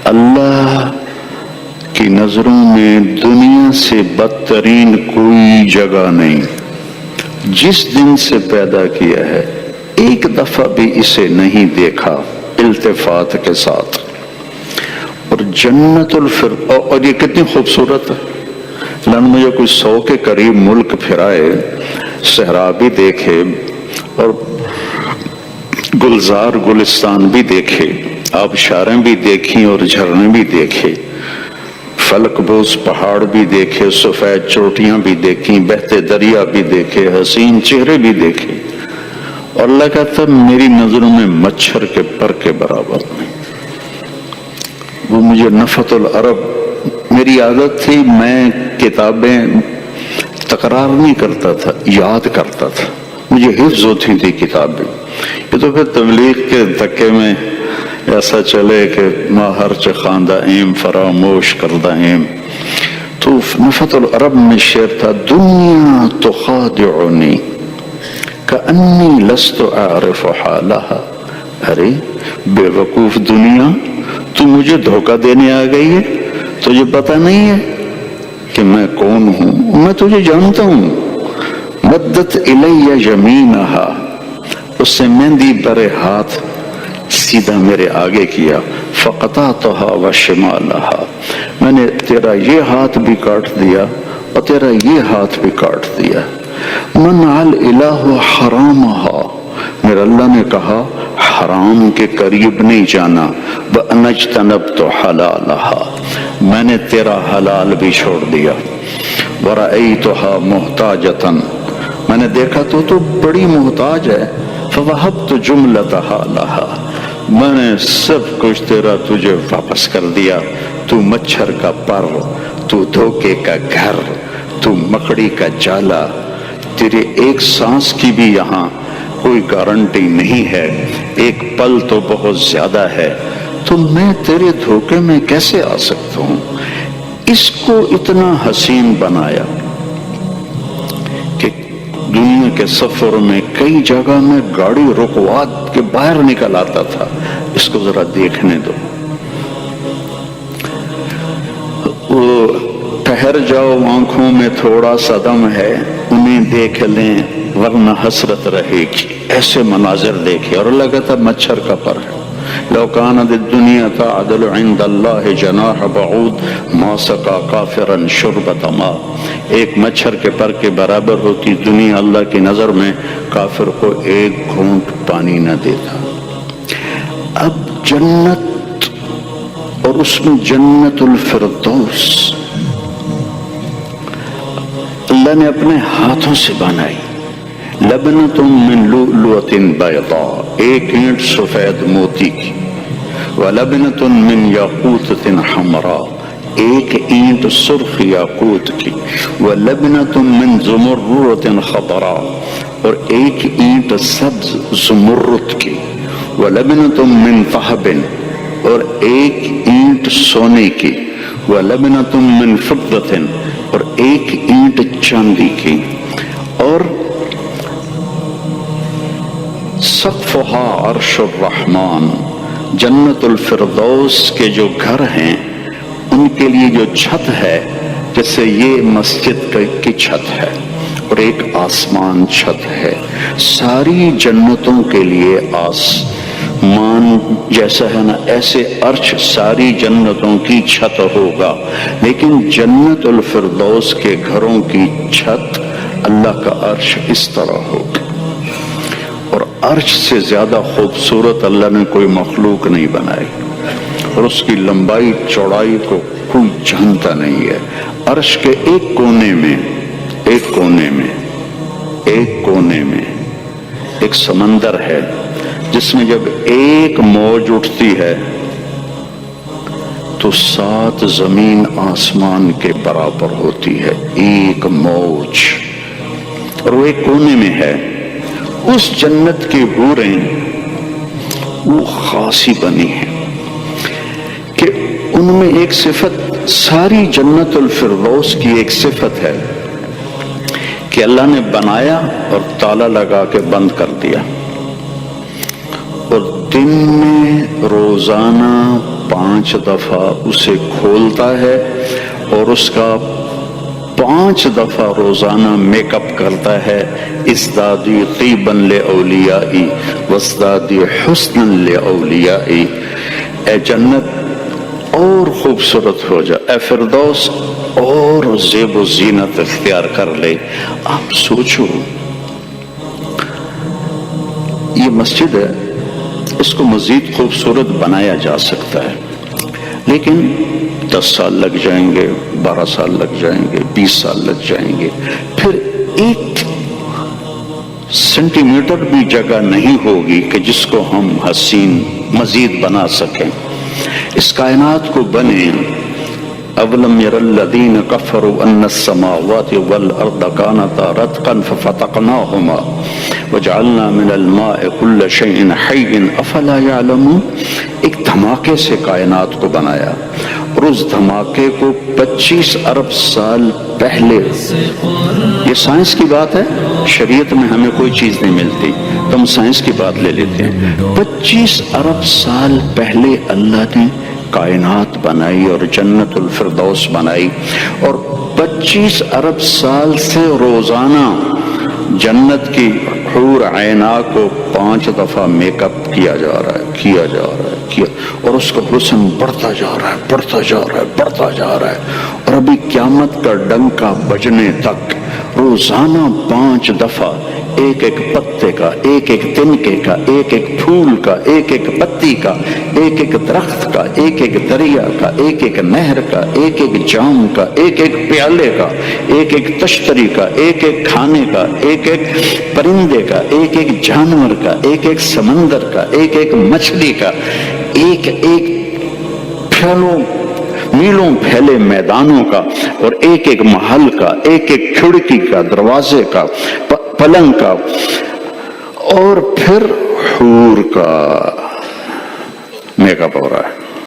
اللہ کی نظروں میں دنیا سے بدترین کوئی جگہ نہیں. جس دن سے پیدا کیا ہے ایک دفعہ بھی اسے نہیں دیکھا التفات کے ساتھ. اور جنت اور یہ کتنی خوبصورت ہے. اللہ نے مجھے کوئی 100 کے قریب ملک پھرائے، صحرا بھی دیکھے اور گلزار گلستان بھی دیکھے، آبشاریں بھی دیکھیں اور جھرنے بھی دیکھے، فلک بوز پہاڑ بھی دیکھے، سفید چوٹیاں بھی دیکھیں، بہتے دریا بھی دیکھے، حسین چہرے بھی دیکھے. اور اللہ کہتا میری نظروں میں مچھر کے پر کے برابر نہیں. وہ مجھے نفت العرب، میری عادت تھی میں کتابیں تکرار نہیں کرتا تھا، یاد کرتا تھا، مجھے حفظ ہوتی تھی کتابیں. یہ تو پھر تبلیغ کے دھکے میں ایسا چلے کہ ما ہرچ خواندہ ایم فراموش کردہ ایم. تو نفت العرب میں شعر تھا: دنیا تخادعنی کأنی لست اعرف حالها. ارے بے وقوف دنیا، تو مجھے دھوکہ دینے آ گئی ہے، تجھے پتہ نہیں ہے کہ میں کون ہوں؟ میں تجھے جانتا ہوں. مدت الی یمینہا، اس سے مہندی برے ہاتھ سیدھا میرے آگے کیا. فقطعتہا وشمالہا، میں نے تیرا یہ ہاتھ بھی کاٹ دیا اور تیرا یہ ہاتھ بھی کاٹ دیا. منع الالہ حرامہا، میرے اللہ نے کہا حرام کے قریب نہیں جانا. وَأَنَجْتَنَبْتُ حَلَالَهَا، میں نے تیرا حلال بھی چھوڑ دیا. وَرَأَيْتُهَا مُحْتَاجَةً، میں نے دیکھا تو بڑی محتاج ہے. فَوَهَبْتُ جُمْلَتَهَا لَهَا، میں نے سب کچھ تیرا تجھے واپس کر دیا. تو مچھر کا پر، تو دھوکے کا گھر، تو مکڑی کا جالا، تیرے ایک سانس کی بھی یہاں کوئی گارنٹی نہیں ہے، ایک پل تو بہت زیادہ ہے. تو میں تیرے دھوکے میں کیسے آ سکتا ہوں؟ اس کو اتنا حسین بنایا کہ دنیا کے سفر میں کئی جگہ میں گاڑی رکوات کے باہر نکل آتا تھا. اس کو ذرا دیکھنے دو. وہ ٹھہر جاؤ، آنکھوں میں تھوڑا سا دم ہے، انہیں دیکھ لیں ورنہ حسرت رہے گی. ایسے مناظر دیکھے. اور اللہ کہتا مچھر کا پر ہے. لو کانت الدنیا تعدل عند اللہ جناح بعود ما سقا کافرا شربۃ ماء، ایک مچھر کے پر کے برابر ہوتی دنیا اللہ کی نظر میں کافر کو ایک گھونٹ پانی نہ دیتا. اب جنت، اور اس میں جنت الفردوس اللہ نے اپنے ہاتھوں سے بنائی. لبنۃ من لؤلؤۃ بیضاء، ایک اینٹ سفید موتی کی. ولبنۃ من یاقوتۃ حمراء، ایک اینٹ سرخ یاقوت کی. ولبنۃ من زمرد خضراء، اور ایک اینٹ سبز زمرد کی. ولبنۃ من ذهب، اور ایک اینٹ سونے کی. وَلَبْنَةٌ مِّن فِضَّةٍ، اور ایک اینٹ چاندی کی. اور سقفها عرش الرحمن، جنت الفردوس کے جو گھر ہیں ان کے لیے جو چھت ہے جیسے یہ مسجد کی چھت ہے اور ایک آسمان چھت ہے. ساری جنتوں کے لیے مان جیسا ہے نا، ایسے عرش ساری جنتوں کی چھت ہوگا. لیکن جنت الفردوس کے گھروں کی چھت اللہ کا عرش اس طرح ہوگا. اور عرش سے زیادہ خوبصورت اللہ نے کوئی مخلوق نہیں بنائی، اور اس کی لمبائی چوڑائی کو کوئی جانتا نہیں ہے. عرش کے ایک کونے میں ایک سمندر ہے جس میں جب ایک موج اٹھتی ہے تو 7 زمین آسمان کے برابر ہوتی ہے ایک موج. اور وہ ایک کونے میں ہے. اس جنت کی حوریں وہ خاصی بنی ہیں کہ ان میں ایک صفت، ساری جنت الفردوس کی ایک صفت ہے کہ اللہ نے بنایا اور تالا لگا کے بند کر دیا، اور دن میں روزانہ 5 دفعہ اسے کھولتا ہے اور اس کا 5 دفعہ روزانہ میک اپ کرتا ہے. ازدادی طیبا لاولیائی وازدادی حسنا لاولیائی. اے جنت اور خوبصورت ہو جا، اے فردوس اور زیب و زینت اختیار کر لے. آپ سوچو، یہ مسجد ہے، اس کو مزید خوبصورت بنایا جا سکتا ہے، لیکن 10 سال لگ جائیں گے، 12 سال لگ جائیں گے، 20 سال لگ جائیں گے، پھر 1 سینٹی میٹر بھی جگہ نہیں ہوگی کہ جس کو ہم حسین مزید بنا سکیں. اس کائنات کو بنے. اولم یر الذین کفروا ان السماوات والارض کانتا رتقا ففتقناہما وجعلنا من الماء كل شيء حي افلا يعلمون. ایک دھماکے سے کائنات کو بنایا اور اس دھماکے کو 25 ارب سال پہلے، یہ سائنس کی بات ہے، شریعت میں ہمیں کوئی چیز نہیں ملتی تو ہم سائنس کی بات لے لیتے ہیں. 25 ارب سال پہلے اللہ نے کائنات بنائی اور جنت الفردوس بنائی، اور 25 ارب سال سے روزانہ جنت کی حور عینا کو 5 دفعہ میک اپ کیا جا رہا ہے، اور اس کا حسن بڑھتا جا رہا ہے. اور ابھی قیامت کا ڈنکا بجنے تک روزانہ 5 دفعہ ایک ایک پتے کا، ایک ایک تنکے کا، ایک ایک پھول کا، ایک ایک پتی کا، ایک ایک درخت کا، ایک ایک دریا کا، ایک ایک نہر کا، ایک ایک جام کا، ایک ایک پیالے کا، ایک ایک تشتری کا، ایک ایک کھانے کا، ایک ایک پرندے کا، ایک ایک جانور کا، ایک ایک سمندر کا، ایک ایک مچھلی کا، ایک ایک میلوں پھیلے میدانوں کا، اور ایک ایک محل کا، ایک ایک کھڑکی کا، دروازے کا، پلنگ کا، اور پھر حور کا میک اپ ہو رہا ہے.